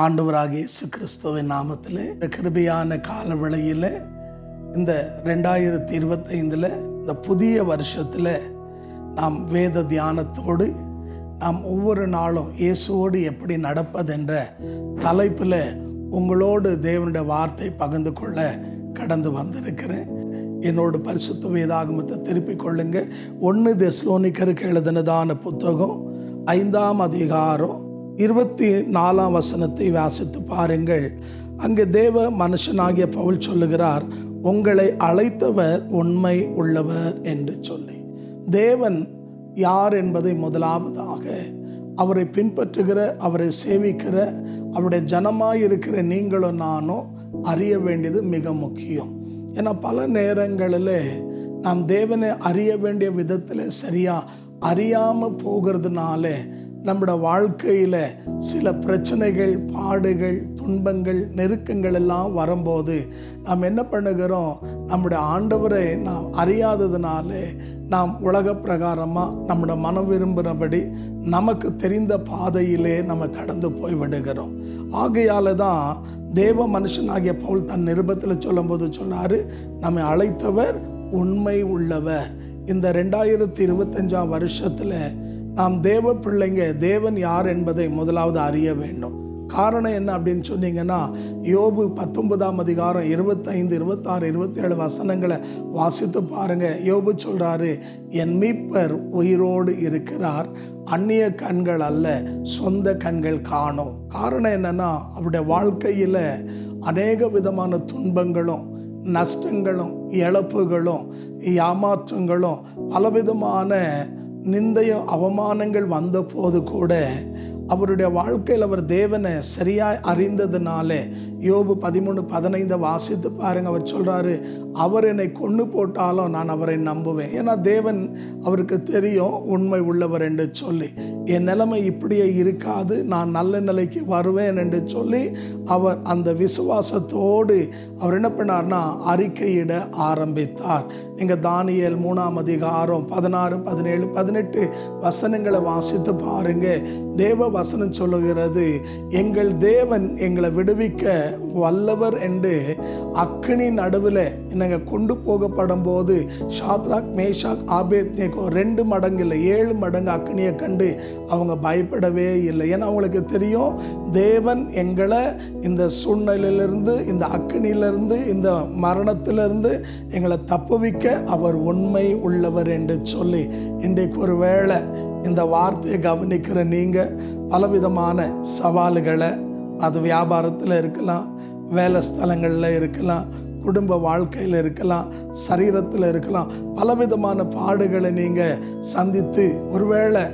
ஆண்டவராகிய இயேசு கிறிஸ்துவின் நாமத்தில் இந்த கிருபையான கால வேளையில் இந்த 2025 இந்த புதிய வருஷத்தில் நாம் வேத தியானத்தோடு நாம் ஒவ்வொரு நாளும் இயேசுவோடு எப்படி நடப்பதென்ற தலைப்பில் உங்களோடு தேவனுடைய வார்த்தை பகிர்ந்து கொள்ள கடந்து வந்திருக்கிறேன். என்னோட பரிசுத்த வேதாகமத்தை திருப்பிக் கொள்ளுங்க. 1 தெசலோனிக்கருக்கு எழுதினதான புத்தகம் 5ஆம் அதிகாரம் 24 வசனத்தை வாசித்து பாருங்கள். அங்கே தேவ மனுஷனாகிய பவுல் சொல்லுகிறார், உங்களை அழைத்தவர் உண்மை உள்ளவர் என்று சொல்லி. தேவன் யார் என்பதை முதலாவதாக அவரை பின்பற்றுகிற, அவரை சேவிக்கிற, அவருடைய ஜனமாயிருக்கிற நீங்களும் நானும் அறிய வேண்டியது மிக முக்கியம். ஏன்னா பல நேரங்களில் நாம் தேவனை அறிய வேண்டிய விதத்தில் சரியாக அறியாமல் போகிறதுனால நம்முடைய வாழ்க்கையில் சில பிரச்சனைகள், பாடுகள், துன்பங்கள், நெருக்கங்கள் எல்லாம் வரும்போது நாம் என்ன பண்ணுகிறோம், நம்முடைய ஆண்டவரை நாம் அறியாததுனால நாம் உலக பிரகாரமாக நம்முடைய மனம் விரும்புகிறபடி நமக்கு தெரிந்த பாதையிலே நம்ம கடந்து போய் விடுகிறோம். ஆகையால் தான் தேவ மனுஷனாகிய பவுல் தன் நிருபத்தில் சொல்லும்போது சொன்னார், நம்மை அழைத்தவர் உண்மை உள்ளவர். இந்த 2025 வருஷத்தில் நாம் தேவ பிள்ளைங்க, தேவன் யார் என்பதை முதலாவது அறிய வேண்டும். காரணம் என்ன அப்படின்னு சொன்னீங்கன்னா, யோபு 19ஆம் அதிகாரம் 25, 26, 27 வசனங்களை வாசித்து பாருங்க. யோபு சொல்றாரு, என் மீட்பர் உயிரோடு இருக்கிறார், அந்நிய கண்கள் அல்ல, சொந்த கண்கள் காணும். காரணம் என்னன்னா, அவருடைய வாழ்க்கையில் அநேக விதமான துன்பங்களும், நஷ்டங்களும், இழப்புகளும், ஏமாற்றங்களும், பலவிதமான நிந்தையும் அவமானங்கள் வந்த போது கூட அவருடைய வாழ்க்கையில் அவர் தேவனை சரியாய் அறிந்ததுனால யோபு 13:15 வாசித்து பாருங்க. அவர் சொல்றாரு, அவர் என்னை கொண்டு போட்டாலும் நான் அவரை நம்புவேன். ஏன்னா தேவன் அவருக்கு தெரியும் உண்மை உள்ளவர் என்று சொல்லி. என் நிலைமை இப்படியே இருக்காது, நான் நல்ல நிலைக்கு வருவேன் என்று சொல்லி அவர் அந்த விசுவாசத்தோடு அவர் என்ன பண்ணார்னா அறிக்கையிட ஆரம்பித்தார். நீங்கள் தானியேல் 3ஆம் அதிகாரம் 16, 17, 18 வசனங்களை வாசித்து பாருங்க. தேவ வசனம் சொல்லுகிறது, எங்கள் தேவன் எங்களை விடுவிக்க வல்லவர் என்று அக்கினி நடுவில் நாங்கள் கொண்டு போகப்படும் போது ஷாத்ராக், மேஷாக், ஆபேத்நேகோ 2 மடங்கு இல்லை 7 மடங்கு அக்கினியை கண்டு அவங்க பயப்படவே இல்லை. ஏன்னா அவங்களுக்கு தெரியும், தேவன் எங்களை இந்த சூழ்நிலையிலிருந்து, இந்த அக்கினியிலிருந்து, இந்த மரணத்திலிருந்து எங்களை தப்புவிக்க அவர் உண்மை உள்ளவர் என்று சொல்லி. இன்றைக்கு ஒரு வேளை இந்த வார்த்தையை கவனிக்கிற நீங்கள் பலவிதமான சவால்களை, அது வியாபாரத்தில் இருக்கலாம், வேலை ஸ்தலங்களில் இருக்கலாம், குடும்ப வாழ்க்கையில் இருக்கலாம், சரீரத்தில் இருக்கலாம், பலவிதமான பாடுகளை நீங்கள் சந்தித்து ஒருவேளை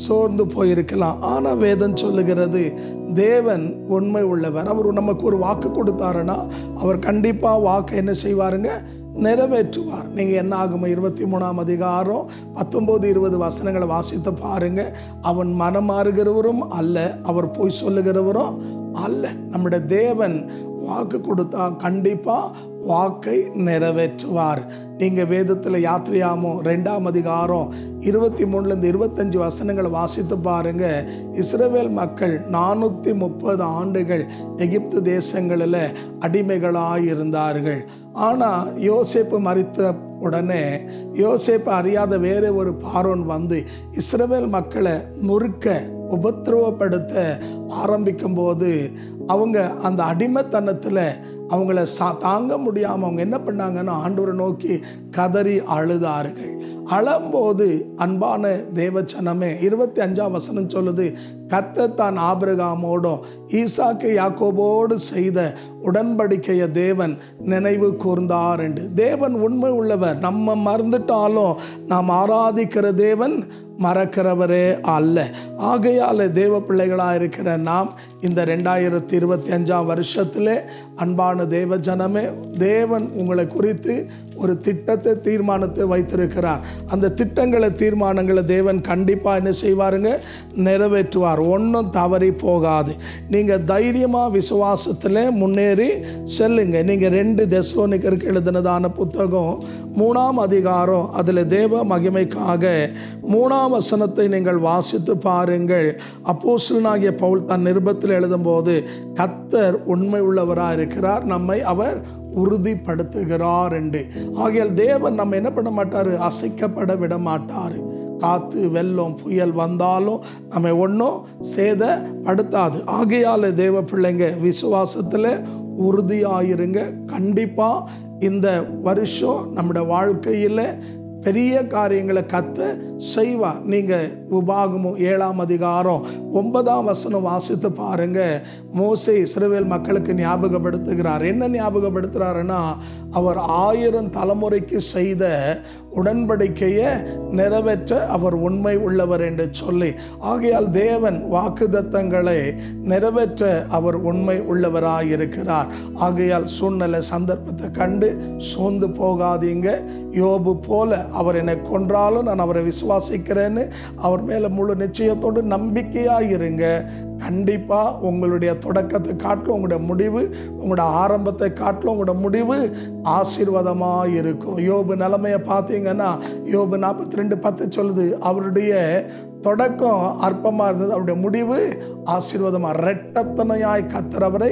சோர்ந்து போயிருக்கலாம். ஆனால் வேதம் சொல்லுகிறது, தேவன் உண்மை உள்ளவர். அவர் நமக்கு ஒரு வாக்கு கொடுத்தாருன்னா அவர் கண்டிப்பாக வாக்கு என்ன செய்வாருங்க, நிறைவேற்றுவார். நீங்கள் என்ன ஆகும் 23ஆம் அதிகாரம் 19, 20 வசனங்களை வாசித்து பாருங்க. அவன் மனம் மாறுகிறவரும் அல்ல, அவர் போய் சொல்லுகிறவரும் அல்ல. நம்முடைய தேவன் வாக்கு கொடுத்தா கண்டிப்பாக வாக்கை நிறைவேற்றுவார். நீங்கள் வேதத்தில் யாத்திரையாமோ 2ஆம் அதிகாரம் 23லேருந்து 25 வசனங்களை வாசித்து பாருங்க. இஸ்ரவேல் மக்கள் 430 ஆண்டுகள் எகிப்து தேசங்களில் அடிமைகளாக இருந்தார்கள். ஆனால் யோசேப்பு மரித்த உடனே யோசேப்பு அறியாத வேறு ஒரு பார்வோன் வந்து இஸ்ரவேல் மக்களை நொறுக்க, உபத்திரவப்படுத்த ஆரம்பிக்கும் போது அவங்க அந்த அடிமைத்தனத்தில் அவங்கள தாங்க முடியாமல் அவங்க என்ன பண்ணாங்கன்னா ஆண்டவரை நோக்கி கதறி அழுதார்கள். அழும்போது அன்பான தேவச்சனமே 25ஆம் வசனம் சொல்லுது, கர்த்தர் தான் ஆபிரகாமோடும் ஈசாக்கு யாக்கோபோடு செய்த உடன்படிக்கைய தேவன் நினைவு கூர்ந்தார் என்று. தேவன் உண்மை உள்ளவர். நம்ம மறந்துட்டாலும் நாம் ஆராதிக்கிற தேவன் மறக்கிறவரே அல்ல. ஆகையால் தேவ பிள்ளைகளாக இருக்கிற நாம் இந்த 2025 வருஷத்தில் அன்பான தேவ ஜனமே, தேவன் உங்களை குறித்து ஒரு திட்டத்தை, தீர்மானத்தை வைத்திருக்கிறார். அந்த திட்டங்களை, தீர்மானங்களை தேவன் கண்டிப்பாக என்ன செய்வாருங்க, நிறைவேற்றுவார். ஒன்றும் தவறி போகாது. நீங்கள் தைரியமாக விசுவாசத்தில் முன்னேறி செல்லுங்க. நீங்கள் 2 தெசலோனிக்கருக்கு எழுதினதான புத்தகம் 3ஆம் அதிகாரம், அதில் தேவ மகிமைக்காக 3ஆம் 9ஆம் வசனத்தை நீங்கள் வாசித்து பாருங்கள். அப்போஸ்தலனாகிய பவுல் தன் நிருபத்தில் எழுதும்போது, கர்த்தர் உண்மை உள்ளவராக இருக்கிறார், நம்மை அவர் உறுதிப்படுத்துகிறார் என்று. ஆகையால் தேவன் நம்ம என்ன பண்ண மாட்டார், அசைக்கப்பட விட மாட்டார். காற்று வெள்ளம் புயல் வந்தாலும் நம்ம ஒன்றும் சேதப்படுத்தாது. ஆகையால் தேவ பிள்ளைங்க விசுவாசத்தில் உறுதியாயிருங்க. கண்டிப்பாக இந்த வருஷம் நம்முடைய வாழ்க்கையில் பெரிய காரியங்களை கர்த்தர் செய்வார். நீங்கள் உபாகமம் 7ஆம் அதிகாரம் 9ஆம் வசனம் வாசித்து பாருங்க. மோசே இஸ்ரவேல் மக்களுக்கு ஞாபகப்படுத்துகிறார். என்ன ஞாபகப்படுத்துகிறாருன்னா, அவர் 1000 தலைமுறைக்கு செய்த உடன்படிக்கையை நிறைவேற்ற அவர் உண்மை உள்ளவர் என்று சொல்லி. ஆகையால் தேவன் வாக்குத்தத்தங்களை நிறைவேற்ற அவர் உண்மை உள்ளவராயிருக்கிறார். ஆகையால் சூழ்நிலை சந்தர்ப்பத்தை கண்டு சோர்ந்து போகாதீங்க. யோபு போல அவர் என்னை கொன்றாலும் நான் அவரை விசுவாசிக்கிறேன்னு அவர் மேலே முழு நிச்சயத்தோடு நம்பிக்கையாக இருங்க. கண்டிப்பாக உங்களுடைய தொடக்கத்தை காட்டிலும் உங்களுடைய முடிவு, உங்களோட ஆரம்பத்தை காட்டிலும் உங்களோட முடிவு ஆசீர்வாதமாக இருக்கும். யோபு நிலைமையை பார்த்தீங்கன்னா, யோபு 42:10 சொல்லுது, அவருடைய தொடக்கம் அற்பமாக இருந்தது, அவருடைய முடிவு ஆசீர்வாதமாக. இரட்டத்தனையாய் கர்த்தர் அவரை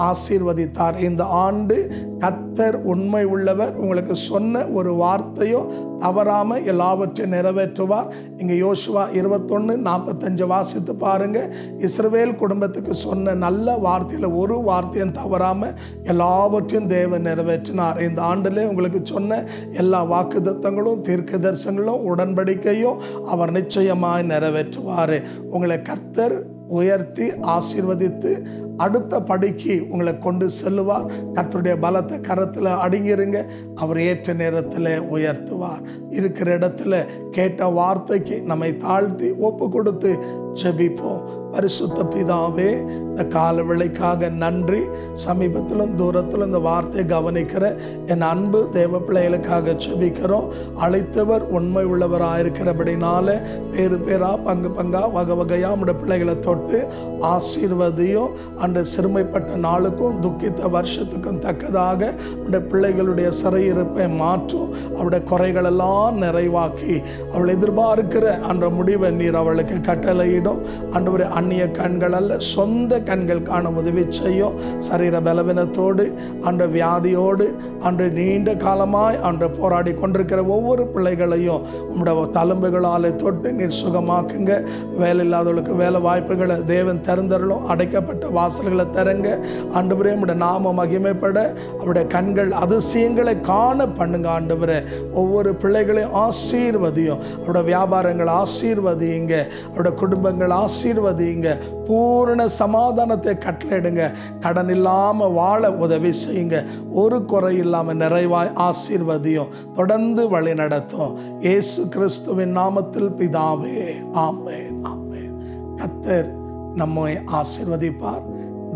ஆசீர்வதித்தார். இந்த ஆண்டு கர்த்தர் உண்மை உள்ளவர். உங்களுக்கு சொன்ன ஒரு வார்த்தையோ தவறாமல் எல்லாவற்றையும் நிறைவேற்றுவார். இங்கே யோசுவா 21:45 வாசித்து பாருங்க. இஸ்ரவேல் குடும்பத்துக்கு சொன்ன நல்ல வார்த்தையில் ஒரு வார்த்தையும் தவறாமல் எல்லாவற்றையும் தேவன் நிறைவேற்றினார். இந்த ஆண்டிலே உங்களுக்கு சொன்ன எல்லா வாக்குத்தத்தங்களும் தீர்க்க தரிசனங்களும் உடன்படிக்கையும் அவர் நிச்சயமாய் நிறைவேற்றுவார். உங்களை கர்த்தர் உயர்த்தி ஆசீர்வதித்து அடுத்த படிக்கு உங்களை கொண்டு செல்லுவார். கர்த்தருடைய பலத்தை கரத்தில் அடங்கிருங்க. அவர் ஏற்ற நேரத்தில் உயர்த்துவார். இருக்கிற இடத்துல கேட்ட வார்த்தைக்கு நம்மை தாழ்த்தி ஒப்பு கொடுத்து ஜெபிப்போம். பரிசுத்த பிதாவே, இந்த கால வேளைக்காக நன்றி. சமீபத்திலும் தூரத்திலும் இந்த வார்த்தையை கவனிக்கிற என் அன்பு தேவ பிள்ளைகளுக்காக ஜெபிக்கிறோம். அழைத்தவர் உண்மை உள்ளவராயிருக்கிறபடினால பேரு பேரா பங்கு பங்கா வகை வகையா நம்முடைய பிள்ளைகளை தொட்டு ஆசீர்வதியும். அன்று சிறுமைப்பட்ட நாளுக்கும் துக்கித்த வருஷத்துக்கும் தக்கதாக நம்முடைய பிள்ளைகளுடைய சிறையிருப்பை மாற்றும். அவருடைய குறைகளெல்லாம் நிறைவாக்கி அவள் எதிர்பார்க்கிற அன்ற முடிவை நீர் அவளுக்கு கட்டளையிடும். ஆண்டவரே, அந்நிய கண்கள் அல்ல, சொந்த கண்கள் காண உதவி செய்யும். சரீர பலவீனத்தோடு அன்ற வியாதியோடு அன்று நீண்ட காலமாய் அன்று போராடி கொண்டிருக்கிற ஒவ்வொரு பிள்ளைகளையும் உங்களுடைய தழும்புகளால் தொட்டு நீர் சுகமாக்குங்க. வேலை இல்லாதவர்களுக்கு வேலை வாய்ப்புகளை தேவன் திறந்தருளும். அடைக்கப்பட்ட வாசல்களை திறங்க. ஆண்டவரே, உம்முடைய நாம மகிமைப்பட அவருடைய கண்கள் அதிசயங்களை காண பண்ணுங்க. ஆண்டவரே, ஒவ்வொரு பிள்ளைகளையும் ஆசீர்வதியும். அவருடைய வியாபாரங்கள் ஆசீர்வதியுங்க. அவருடைய குடும்பங்கள் ஆசீர்வதியுங்க. பூரண சமாதானத்தை கட்டளையிடுங்க. கடன் இல்லாமல் வாழ உதவி செய்யுங்க. ஒரு குறை இல்லாமல் நிறைவாய் ஆசீர்வதியும். தொடர்ந்து வழி நடத்தும். இயேசு கிறிஸ்துவின் நாமத்தில் பிதாவே, ஆமென், ஆமென். கர்த்தர் நம்மை ஆசீர்வதிப்பார்.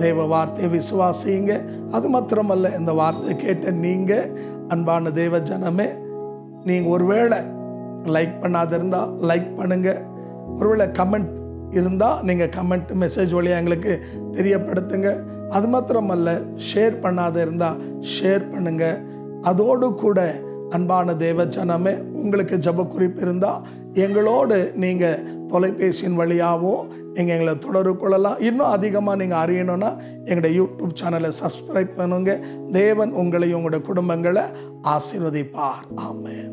தேவ வார்த்தையை விசுவாசியுங்க. அது மாத்திரமல்ல, இந்த வார்த்தையை கேட்ட நீங்கள் அன்பான தேவ ஜனமே, நீங்கள் ஒருவேளை லைக் பண்ணாத இருந்தால் லைக் பண்ணுங்கள். ஒருவேளை கமெண்ட் இருந்தால் நீங்கள் கமெண்ட் மெசேஜ் வழியாக எங்களுக்கு தெரியப்படுத்துங்க. அது மாத்திரமல்ல, ஷேர் பண்ணாத இருந்தால் ஷேர் பண்ணுங்கள். அதோடு கூட அன்பான தேவ ஜனமே, உங்களுக்கு ஜெப குறிப்பு இருந்தால் எங்களோடு நீங்கள் தொலைபேசியின் வழியாகவோ நீங்கள் எங்களை தொடர்பு கொள்ளலாம். இன்னும் அதிகமாக நீங்கள் அறியணும்னா எங்களுடைய யூடியூப் சேனலை சப்ஸ்கிரைப் பண்ணுங்க. தேவன் உங்களையும் உங்களுடைய குடும்பங்களை ஆசீர்வதிப்பார். ஆமென்.